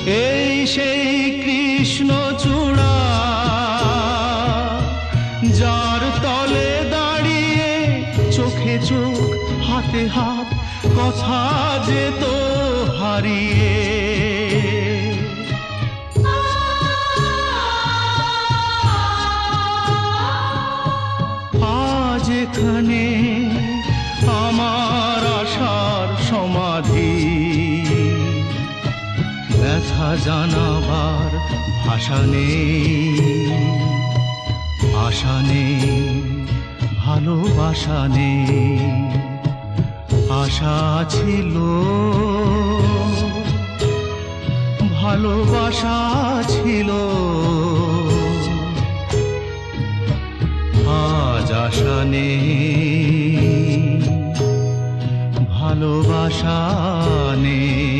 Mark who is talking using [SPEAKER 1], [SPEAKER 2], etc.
[SPEAKER 1] এই সেই কৃষ্ণচূড়া, যার তলে দাঁড়িয়ে চোখে চোখ হাতে হাত কথা যেত হারিয়ে। আজ এখানে আমার আশার সমাধি, ব্যথা জানাবার ভাষা নেই, আশা নেই, ভালোবাসা নেই। আশা ছিল, ভালোবাসা ছিল, আজ আশা নেই, ভালোবাসা নেই।